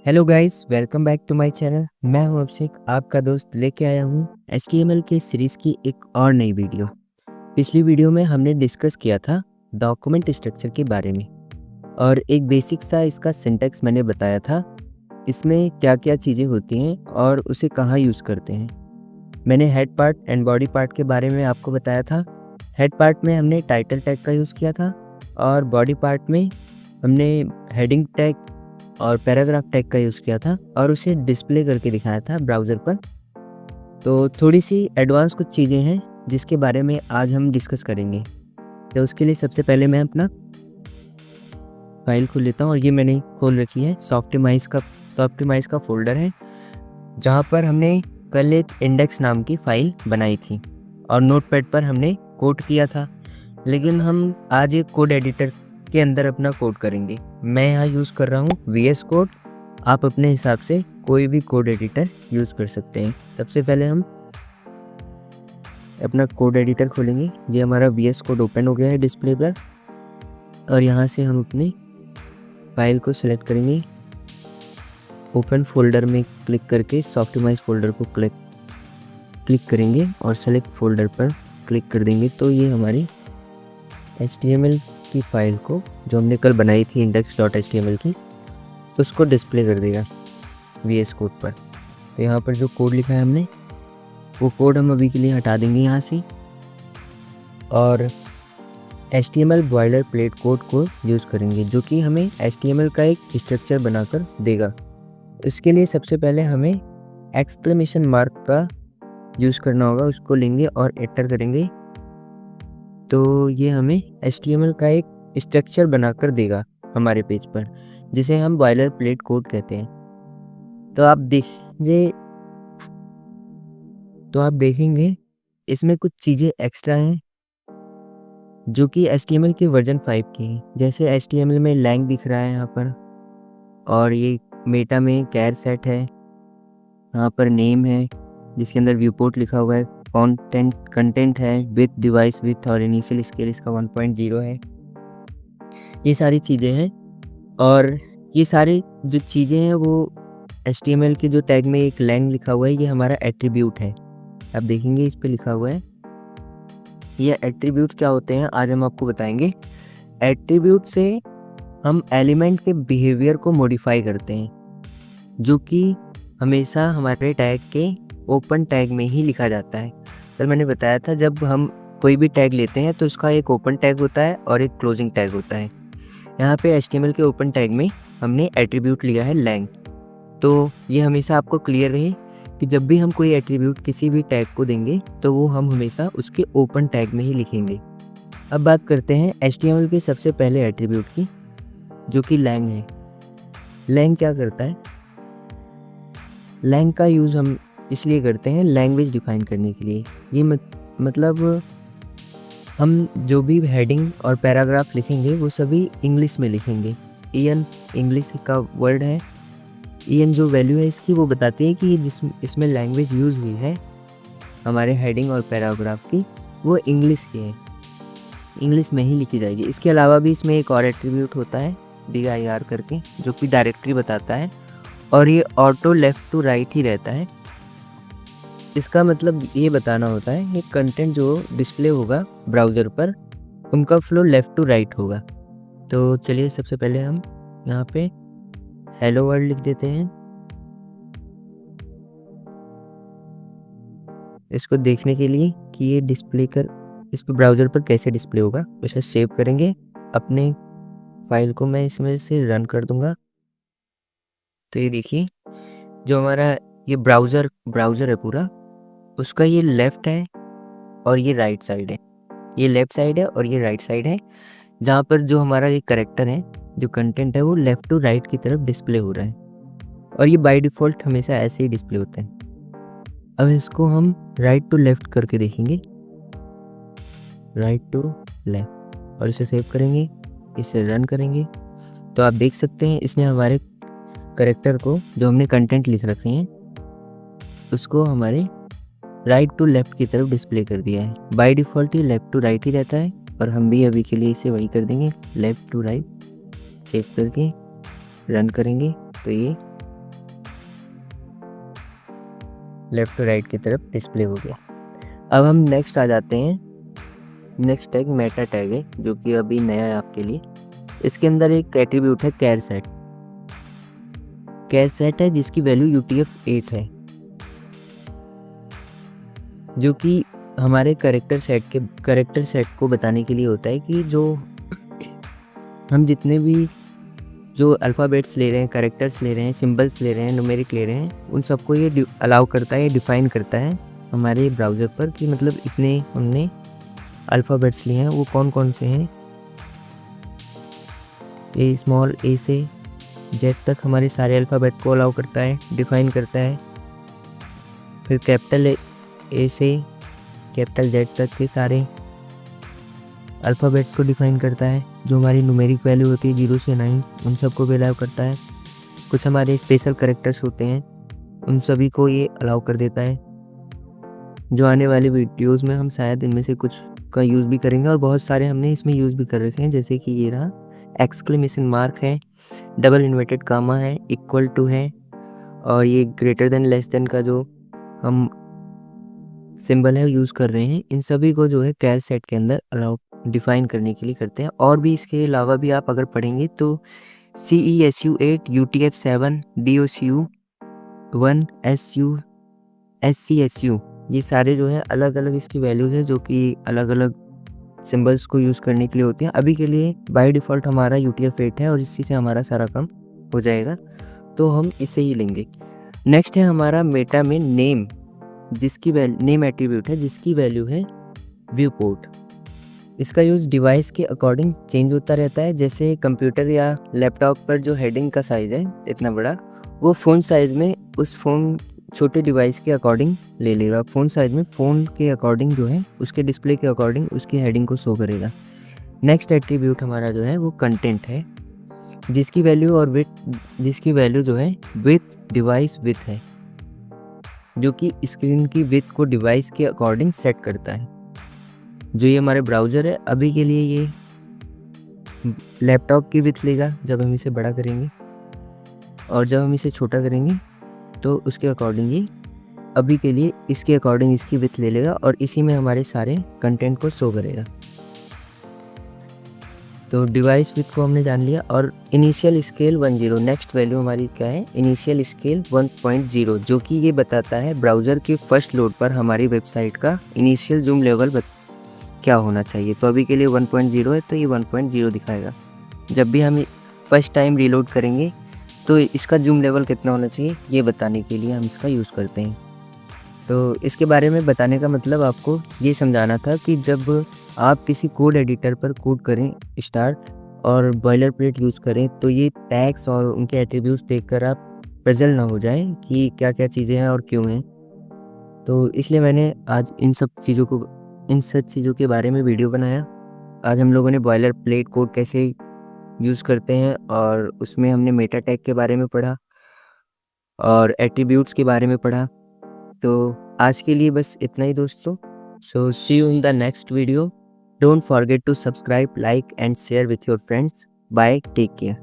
Hello guys, welcome back to my channel. मैं हूं अभिषेक, आपका दोस्त, लेके आया हूं HTML के सीरीज़ की एक और नई वीडियो। पिछली वीडियो में हमने डिस्कस किया था डॉक्यूमेंट स्ट्रक्चर के बारे में और एक बेसिक सा इसका सिंटैक्स मैंने बताया था। इसमें क्या-क्या चीज़ें होती हैं और उसे कहाँ यूज़ करते हैं। मैंने head part and body part के बारे में आपको बताया था। हेड पार्ट में हमने टाइटल टैग का यूज़ किया था और बॉडी पार्ट में हमने हेडिंग टैग और पैराग्राफ टैग का यूज़ किया था और उसे डिस्प्ले करके दिखाया था ब्राउज़र पर। तो थोड़ी सी एडवांस कुछ चीज़ें हैं जिसके बारे में आज हम डिस्कस करेंगे। तो उसके लिए सबसे पहले मैं अपना फ़ाइल खोल लेता हूँ और ये मैंने खोल रखी है। सॉफ्टिमाइज़ का फ़ोल्डर है जहाँ पर हमने कल एक इंडेक्स नाम की फ़ाइल बनाई थी और नोटपैड पर हमने कोड किया था। लेकिन हम आज एक कोड एडिटर के अंदर अपना कोड करेंगे। मैं यहाँ यूज़ कर रहा हूँ VS कोड। आप अपने हिसाब से कोई भी कोड एडिटर यूज़ कर सकते हैं। सबसे पहले हम अपना कोड एडिटर खोलेंगे। ये हमारा VS कोड ओपन हो गया है डिस्प्ले पर और यहाँ से हम अपने फाइल को सिलेक्ट करेंगे। ओपन फोल्डर में क्लिक करके सॉफ्टिमाइज फोल्डर को क्लिक करेंगे और सेलेक्ट फोल्डर पर क्लिक कर देंगे तो ये हमारी HTML की फ़ाइल को, जो हमने कल बनाई थी index.html की, उसको डिस्प्ले कर देगा VS कोड पर। तो यहाँ पर जो कोड लिखा है हमने, वो कोड हम अभी के लिए हटा देंगे यहाँ से और HTML बॉयलर प्लेट कोड को यूज़ करेंगे जो कि हमें HTML का एक स्ट्रक्चर बनाकर देगा। इसके लिए सबसे पहले हमें एक्सक्लेमेशन मार्क का यूज़ करना होगा। उसको लेंगे और एंटर करेंगे तो ये हमें HTML का एक स्ट्रक्चर बनाकर देगा हमारे पेज पर, जिसे हम बॉयलर प्लेट कोड कहते हैं। तो आप देखेंगे इसमें कुछ चीज़ें एक्स्ट्रा हैं जो कि HTML के वर्जन 5 की हैं। जैसे HTML में लैंग दिख रहा है यहाँ पर और ये मेटा में कैर सेट है। यहाँ पर नेम है जिसके अंदर व्यू पोर्ट लिखा हुआ है। कंटेंट है विथ डिवाइस विथ और इनिशियल स्केल इसका 1.0 है। ये सारी चीज़ें हैं और ये सारी जो चीज़ें हैं वो HTML के जो टैग में एक लैंग लिखा हुआ है, ये हमारा एट्रीब्यूट है। आप देखेंगे इस पे लिखा हुआ है। ये एट्रीब्यूट क्या होते हैं आज हम आपको बताएंगे। एट्रीब्यूट से हम एलिमेंट के बिहेवियर को मॉडिफाई करते हैं, जो कि हमेशा हमारे टैग के ओपन टैग में ही लिखा जाता है। कल मैंने बताया था जब हम कोई भी टैग लेते हैं तो उसका एक ओपन टैग होता है और एक क्लोजिंग टैग होता है। यहाँ पे HTML के ओपन टैग में हमने एट्रीब्यूट लिया है लैंग। तो ये हमेशा आपको क्लियर रहे कि जब भी हम कोई एट्रीब्यूट किसी भी टैग को देंगे तो वो हम हमेशा उसके ओपन टैग में ही लिखेंगे। अब बात करते हैं HTML के सबसे पहले एट्रीब्यूट की, जो कि लैंग है। लैंग क्या करता है? लैंग का यूज़ हम इसलिए करते हैं लैंग्वेज डिफाइन करने के लिए। ये मतलब हम जो भी हेडिंग और पैराग्राफ लिखेंगे वो सभी इंग्लिश में लिखेंगे। EN इंग्लिश का वर्ड है। EN जो वैल्यू है इसकी वो बताती है कि इसमें लैंग्वेज यूज़ हुई है हमारे हेडिंग और पैराग्राफ की, वो इंग्लिश की है, इंग्लिश में ही लिखी जाएगी। इसके अलावा भी इसमें एक और एट्रीब्यूट होता है dir करके, जो कि डायरेक्टरी बताता है और ये ऑटो लेफ़्ट टू राइट ही रहता है। इसका मतलब ये बताना होता है कि कंटेंट जो डिस्प्ले होगा ब्राउज़र पर, उनका फ्लो लेफ़्ट टू राइट होगा। तो चलिए सबसे पहले हम यहाँ पे हेलो वर्ल्ड लिख देते हैं। इसको देखने के लिए कि ये इस पे ब्राउज़र पर कैसे डिस्प्ले होगा, उसे सेव करेंगे। अपने फाइल को मैं इसमें से रन कर दूंगा। तो ये देखिए जो हमारा ये ब्राउज़र है पूरा, उसका ये लेफ़्ट है और ये राइट साइड है। ये लेफ़्ट साइड है और ये राइट साइड है, जहाँ पर जो हमारा ये कैरेक्टर है, जो कंटेंट है, वो लेफ़्ट टू राइट की तरफ डिस्प्ले हो रहा है और ये बाय डिफ़ॉल्ट हमेशा ऐसे ही डिस्प्ले होता है। अब इसको हम राइट टू लेफ़्ट करके देखेंगे, राइट टू लेफ़्ट, और इसे सेव करेंगे, इसे रन करेंगे। तो आप देख सकते हैं इसने हमारे कैरेक्टर को, जो हमने कंटेंट लिख रखे हैं, उसको हमारे राइट टू लेफ़्ट की तरफ डिस्प्ले कर दिया है। बाय डिफ़ॉल्ट ये लेफ़्ट टू राइट ही रहता है और हम भी अभी के लिए इसे वही कर देंगे, लेफ़्ट टू राइट। सेव करके रन करेंगे तो ये लेफ़्ट टू राइट की तरफ डिस्प्ले हो गया। अब हम नेक्स्ट आ जाते हैं। नेक्स्ट टैग मेटा टैग है, जो कि अभी नया है आपके लिए। इसके अंदर एक एट्रीब्यूट है कैर सेट। कैर सेट है जिसकी वैल्यू UTF-8 है, जो कि हमारे कैरेक्टर सेट को बताने के लिए होता है कि जो हम जितने भी जो अल्फ़ाबेट्स ले रहे हैं, कैरेक्टर्स ले रहे हैं, सिंबल्स ले रहे हैं, न्यूमेरिक ले रहे हैं, उन सबको ये अलाउ करता है, डिफ़ाइन करता है हमारे ब्राउज़र पर कि मतलब इतने हमने अल्फ़ाबेट्स लिए हैं, वो कौन-कौन से हैं। ए स्मॉल ए से जेड तक हमारे सारे अल्फ़ाबेट को अलाउ करता है, डिफ़ाइन करता है। फिर कैपिटल ए से कैपिटल जेड तक के सारे अल्फ़ाबेट्स को डिफ़ाइन करता है। जो हमारी न्यूमेरिक वैल्यू होती है 0 से 9, उन सबको भी अलाउ करता है। कुछ हमारे स्पेशल कैरेक्टर्स होते हैं, उन सभी को ये अलाउ कर देता है। जो आने वाले वीडियोज़ में हम शायद इनमें से कुछ का यूज़ भी करेंगे, और बहुत सारे हमने इसमें यूज़ भी कर रखे हैं, जैसे कि ये रहा एक्सक्लेमेशन मार्क है, डबल इन्वर्टेड कामा है, इक्वल टू है, और ये ग्रेटर देन लेस देन का जो हम सिंबल है यूज़ कर रहे हैं। इन सभी को जो है कैर सेट के अंदर अलाउ डिफ़ाइन करने के लिए करते हैं। और भी इसके अलावा भी आप अगर पढ़ेंगे तो CESU-8, UTF-7, DOCU-1, SU, SCSU, ये सारे जो है अलग-अलग इसकी वैल्यूज़ है, जो कि अलग-अलग सिंबल्स को यूज़ करने के लिए होती हैं। अभी के लिए बाय डिफ़ॉल्ट हमारा UTF-8 है और इसी से हमारा सारा काम हो जाएगा, तो हम इसे ही लेंगे। नेक्स्ट है हमारा मेटा में नेम, जिसकी नेम एट्रीब्यूट है, जिसकी वैल्यू है व्यू पोर्ट। इसका यूज़ डिवाइस के अकॉर्डिंग चेंज होता रहता है। जैसे कंप्यूटर या लैपटॉप पर जो हेडिंग का साइज़ है इतना बड़ा, वो फ़ोन साइज़ में उस फ़ोन छोटे डिवाइस के अकॉर्डिंग ले लेगा। फ़ोन साइज़ में फ़ोन के अकॉर्डिंग जो है, उसके डिस्प्ले के अकॉर्डिंग उसकी हेडिंग को शो करेगा। नेक्स्ट एट्रीब्यूट हमारा जो है वो कंटेंट है, जिसकी वैल्यू जो है विथ डिवाइस विथ है, जो कि स्क्रीन की विड्थ को डिवाइस के अकॉर्डिंग सेट करता है। जो ये हमारे ब्राउज़र है, अभी के लिए ये लैपटॉप की विड्थ लेगा जब हम इसे बड़ा करेंगे, और जब हम इसे छोटा करेंगे तो उसके अकॉर्डिंग ये अभी के लिए इसके अकॉर्डिंग इसकी विड्थ ले लेगा, और इसी में हमारे सारे कंटेंट को शो करेगा। तो डिवाइस विड्थ को हमने जान लिया। और इनिशियल स्केल 10, नेक्स्ट वैल्यू हमारी क्या है, इनिशियल स्केल 1.0, जो कि ये बताता है ब्राउज़र के फर्स्ट लोड पर हमारी वेबसाइट का इनिशियल जूम लेवल क्या होना चाहिए। तो अभी के लिए 1.0 है, तो ये 1.0 दिखाएगा। जब भी हम फर्स्ट टाइम रीलोड करेंगे तो इसका जूम लेवल कितना होना चाहिए, ये बताने के लिए हम इसका यूज़ करते हैं। तो इसके बारे में बताने का मतलब आपको ये समझाना था कि जब आप किसी कोड एडिटर पर कोड करें स्टार्ट और बॉयलर प्लेट यूज़ करें, तो ये टैग्स और उनके एट्रीब्यूट्स देखकर आप पजल ना हो जाएं कि क्या-क्या चीज़ें हैं और क्यों हैं। तो इसलिए मैंने आज इन सब चीज़ों के बारे में वीडियो बनाया। आज हम लोगों ने बॉयलर प्लेट कोड कैसे यूज़ करते हैं, और उसमें हमने मेटा टैग के बारे में पढ़ा और एट्रीब्यूट्स के बारे में पढ़ा। तो आज के लिए बस इतना ही दोस्तों। So see you in the next video. Don't forget to subscribe, like and share with your friends. Bye, take care.